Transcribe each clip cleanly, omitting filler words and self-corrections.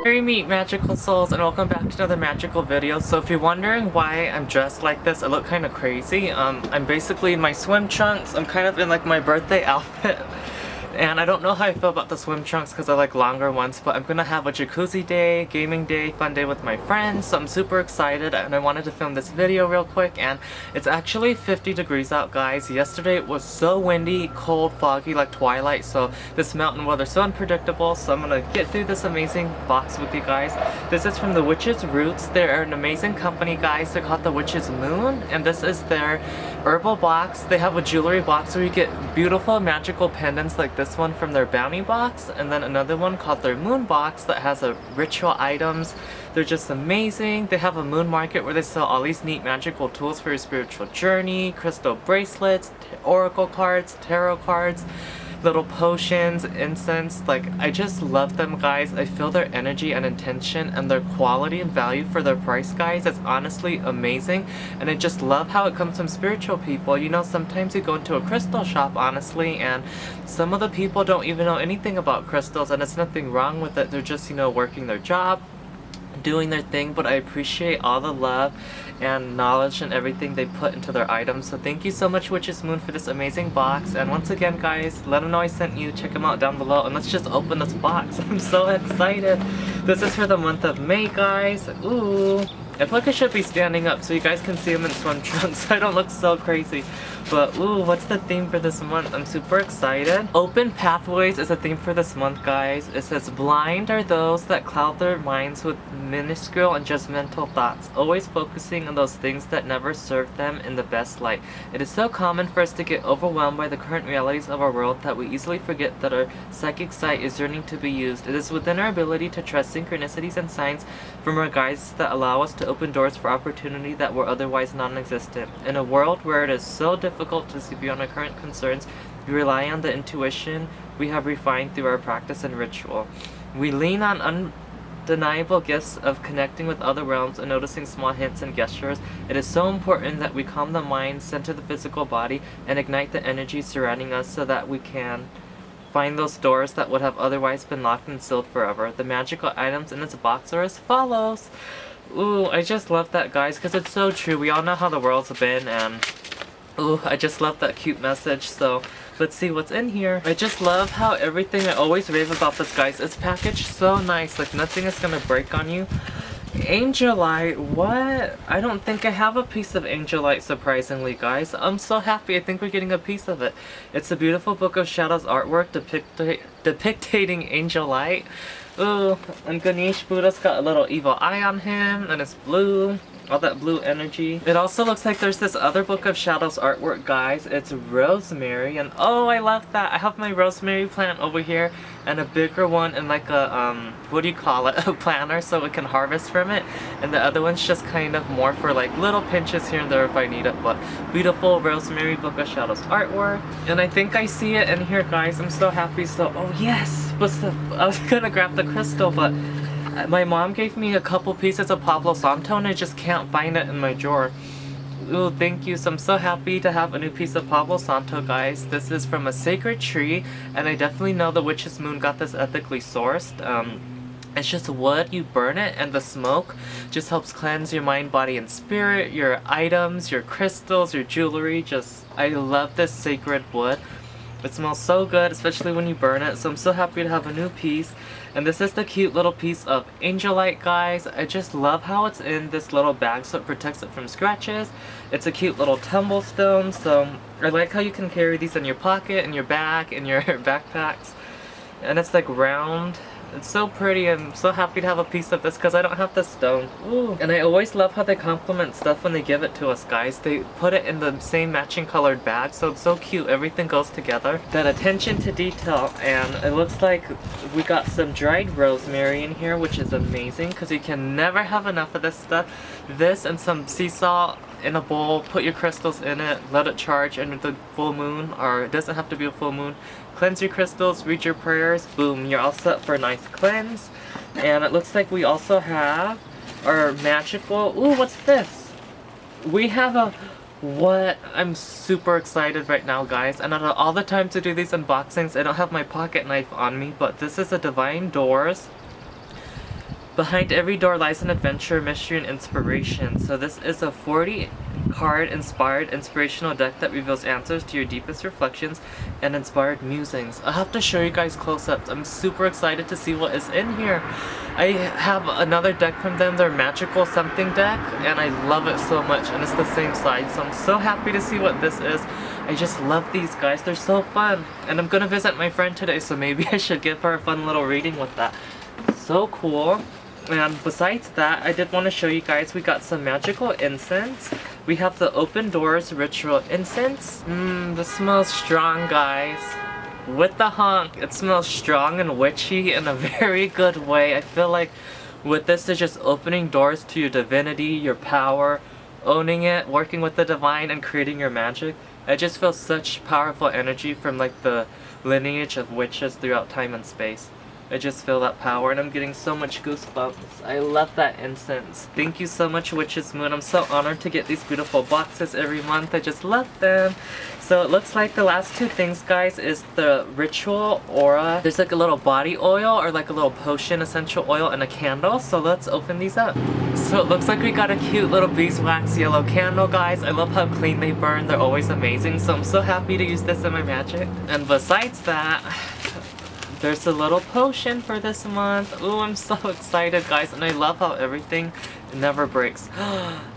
Merry meet magical souls and welcome back to another magical video. So if you're wondering why I'm dressed like this, I look kind of crazy. I'm basically in my swim trunks. I'm kind of in like my birthday outfit. And I don't know how I feel about the swim trunks because I like longer ones, but I'm gonna have a jacuzzi day, gaming day, fun day with my friends, so I'm super excited and I wanted to film this video real quick. And it's actually 50 degrees out, guys. Yesterday it was so windy, cold, foggy, like twilight, so this mountain weather's so unpredictable, so I'm gonna get through this amazing box with you guys. This is from the Witch's Roots. They're an amazing company, guys. They're called the Witch's Moon, and this is their herbal box. They have a jewelry box where you get beautiful magical pendants like this one from their bounty box, and then another one called their moon box that has a ritual items. They're just amazing. They have a moon market where they sell all these neat magical tools for your spiritual journey, crystal bracelets, oracle cards, tarot cards, little potions, incense. Like, I just love them, guys. I feel their energy and intention and their quality and value for their price, guys. It's honestly amazing, and I just love how it comes from spiritual people. You know, sometimes you go into a crystal shop, honestly, and some of the people don't even know anything about crystals, and it's nothing wrong with it. They're just, you know, working their job, doing their thing, but I appreciate all the love and knowledge and everything they put into their items. So thank you so much, Witch's Moon, for this amazing box. And once again, guys, let them know I sent you. Check them out down below, and let's just open this box. I'm so excited. This is for the month of May, guys. Ooh, I feel like I should be standing up so you guys can see them in swim trunks so I don't look so crazy. But ooh, what's the theme for this month? I'm super excited. Open pathways is a theme for this month, guys. It says, blind are those that cloud their minds with minuscule and judgmental thoughts, always focusing on those things that never serve them in the best light. It is so common for us to get overwhelmed by the current realities of our world that we easily forget that our psychic sight is yearning to be used. It is within our ability to trust synchronicities and signs from our guides that allow us to open doors for opportunity that were otherwise non-existent. In a world where it is so difficult to see beyond our current concerns, we rely on the intuition we have refined through our practice and ritual. We lean on undeniable gifts of connecting with other realms and noticing small hints and gestures. It is so important that we calm the mind, center the physical body, and ignite the energy surrounding us so that we can find those doors that would have otherwise been locked and sealed forever. The magical items in this box are as follows. Ooh, I just love that, guys, because it's so true. We all know how the world's been, and ooh, I just love that cute message. So let's see what's in here. I just love how everything, I always rave about this, guys. It's packaged so nice, like nothing is gonna break on you. Angelite, what? I don't think I have a piece of Angelite, surprisingly, guys. I'm so happy. I think we're getting a piece of it. It's a beautiful book of shadows artwork depicting Angelite. Ooh, and Ganesh Buddha's got a little evil eye on him, and it's blue. All that blue energy. It also looks like there's this other book of shadows artwork, guys. It's Rosemary, and oh, I love that. I have my rosemary plant over here, and a bigger one in like a, what do you call it? A planter, so we can harvest from it. And the other one's just kind of more for like little pinches here and there if I need it. But beautiful rosemary book of shadows artwork. And I think I see it in here, guys. I'm so happy. So, oh yes! I was gonna grab the crystal, but my mom gave me a couple pieces of Palo Santo and I just can't find it in my drawer. Ooh, thank you. So I'm so happy to have a new piece of Palo Santo, guys. This is from a sacred tree, and I definitely know the Witch's Moon got this ethically sourced. It's just wood, you burn it, and the smoke just helps cleanse your mind, body, and spirit, your items, your crystals, your jewelry. Just, I love this sacred wood. It smells so good, especially when you burn it, so I'm so happy to have a new piece. And this is the cute little piece of Angelite, guys. I just love how it's in this little bag so it protects it from scratches. It's a cute little tumblestone, so I like how you can carry these in your pocket, in your bag, in your backpacks. And it's like round. It's so pretty. I'm so happy to have a piece of this because I don't have the stone. Ooh. And I always love how they compliment stuff when they give it to us, guys. They put it in the same matching colored bag, so it's so cute. Everything goes together. That attention to detail, and it looks like we got some dried rosemary in here, which is amazing because you can never have enough of this stuff. This and some sea salt in a bowl, put your crystals in it, let it charge under the full moon, or it doesn't have to be a full moon. Cleanse your crystals, read your prayers, boom, you're all set for a nice cleanse. And it looks like we also have our magical, ooh, what's this? We have a, what? I'm super excited right now, guys. And out of all the time to do these unboxings, I don't have my pocket knife on me, but this is a Divine Doors Behind every door lies an adventure, mystery, and inspiration. So this is a 40 card inspired inspirational deck that reveals answers to your deepest reflections and inspired musings. I'll have to show you guys close-ups. I'm super excited to see what is in here. I have another deck from them, their magical something deck, and I love it so much, and it's the same size, so I'm so happy to see what this is. I just love these guys, they're so fun. And I'm gonna visit my friend today, so maybe I should give her a fun little reading with that. So cool. And besides that, I did want to show you guys we got some magical incense. We have the Open Doors Ritual Incense. This smells strong, guys. With the honk, it smells strong and witchy in a very good way. I feel like with this, it's just opening doors to your divinity, your power, owning it, working with the divine, and creating your magic. I just feel such powerful energy from like the lineage of witches throughout time and space. I just feel that power and I'm getting so much goosebumps. I love that incense. Thank you so much, Witch's Moon. I'm so honored to get these beautiful boxes every month. I just love them. So it looks like the last two things, guys, is the ritual aura. There's like a little body oil or like a little potion essential oil and a candle. So let's open these up. So it looks like we got a cute little beeswax yellow candle, guys. I love how clean they burn. They're always amazing. So I'm so happy to use this in my magic. And besides that, there's a little potion for this month. Ooh, I'm so excited, guys, and I love how everything never breaks.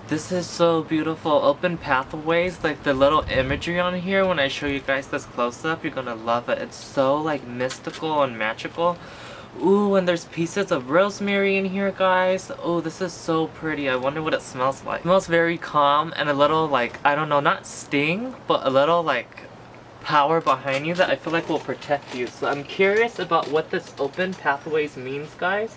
This is so beautiful. Open pathways, like the little imagery on here, when I show you guys this close-up, you're gonna love it. It's so like mystical and magical. Ooh, and there's pieces of rosemary in here, guys. Oh, this is so pretty. I wonder what it smells like. It smells very calm and a little like, I don't know, not sting, but a little like power behind you that I feel like will protect you. So I'm curious about what this open pathways means, guys.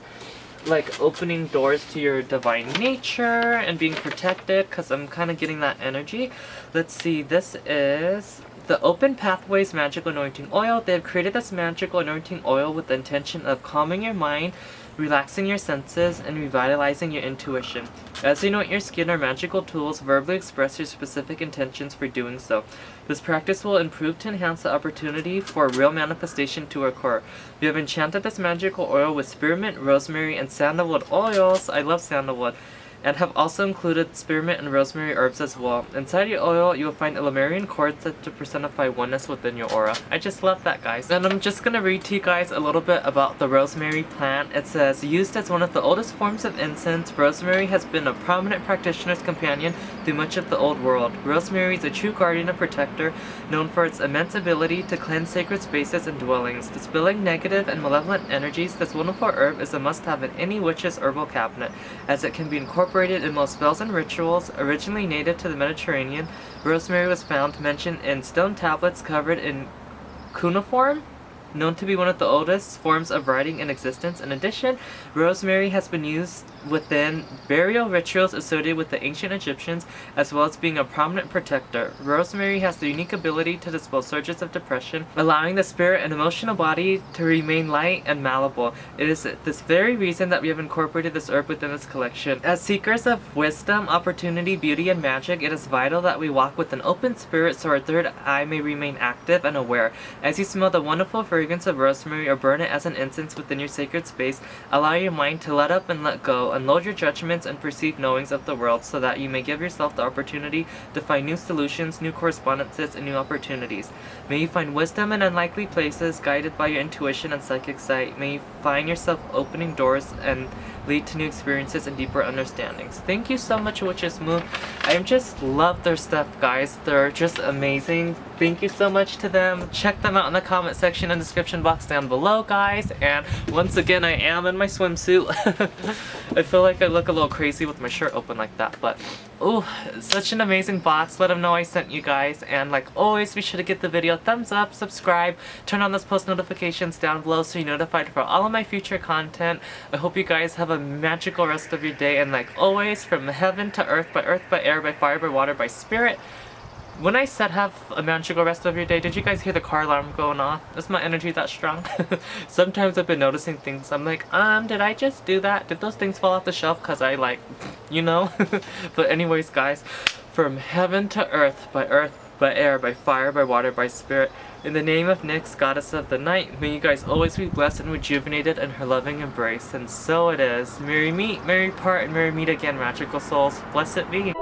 Like opening doors to your divine nature and being protected, because I'm kind of getting that energy. Let's see, this is the Open Pathways Magical Anointing Oil. They have created this magical anointing oil with the intention of calming your mind, relaxing your senses, and revitalizing your intuition. As you anoint your skin or magical tools, verbally express your specific intentions for doing so. This practice will improve to enhance the opportunity for real manifestation to occur. We have enchanted this magical oil with spearmint, rosemary, and sandalwood oils. I love sandalwood. And have also included spearmint and rosemary herbs as well. Inside your oil, you will find a Lemurian cord set to personify oneness within your aura. I just love that, guys. And I'm just gonna read to you guys a little bit about the rosemary plant. It says, used as one of the oldest forms of incense, rosemary has been a prominent practitioner's companion through much of the old world. Rosemary is a true guardian and protector, known for its immense ability to cleanse sacred spaces and dwellings. Dispelling negative and malevolent energies, this wonderful herb is a must-have in any witch's herbal cabinet, as it can be incorporated in most spells and rituals. Originally native to the Mediterranean, rosemary was found mentioned in stone tablets covered in cuneiform, known to be one of the oldest forms of writing in existence. In addition, rosemary has been used within burial rituals associated with the ancient Egyptians, as well as being a prominent protector. Rosemary has the unique ability to dispel surges of depression, allowing the spirit and emotional body to remain light and malleable. It is this very reason that we have incorporated this herb within this collection. As seekers of wisdom, opportunity, beauty, and magic, it is vital that we walk with an open spirit so our third eye may remain active and aware. As you smell the wonderful fragrance of rosemary or burn it as an incense within your sacred space, allow your mind to let up and let go, unload your judgments and perceive knowings of the world so that you may give yourself the opportunity to find new solutions, new correspondences, and new opportunities. May you find wisdom in unlikely places, guided by your intuition and psychic sight. May you find yourself opening doors and lead to new experiences and deeper understandings. Thank you so much, Witch's Moon. I just love their stuff, guys. They're just amazing. Thank you so much to them. Check them out in the comment section and description box down below, guys. And once again, I am in my swimsuit. I feel like I look a little crazy with my shirt open like that, but oh, such an amazing box. Let them know I sent you guys. And like always, be sure to give the video a thumbs up, subscribe, turn on those post notifications down below so you're notified for all of my future content. I hope you guys have a magical rest of your day, and like always, from heaven to earth, by air, by fire, by water, by spirit. When I said have a magical rest of your day, did you guys hear the car alarm going off? Is my energy that strong? Sometimes I've been noticing things. I'm like, did I just do that? Did those things fall off the shelf? Cause I like, you know? But anyways, guys, from heaven to earth, by by air, by fire, by water, by spirit. In the name of Nyx, goddess of the night, may you guys always be blessed and rejuvenated in her loving embrace. And so it is. Merry meet, merry part, and merry meet again, magical souls. Blessed be.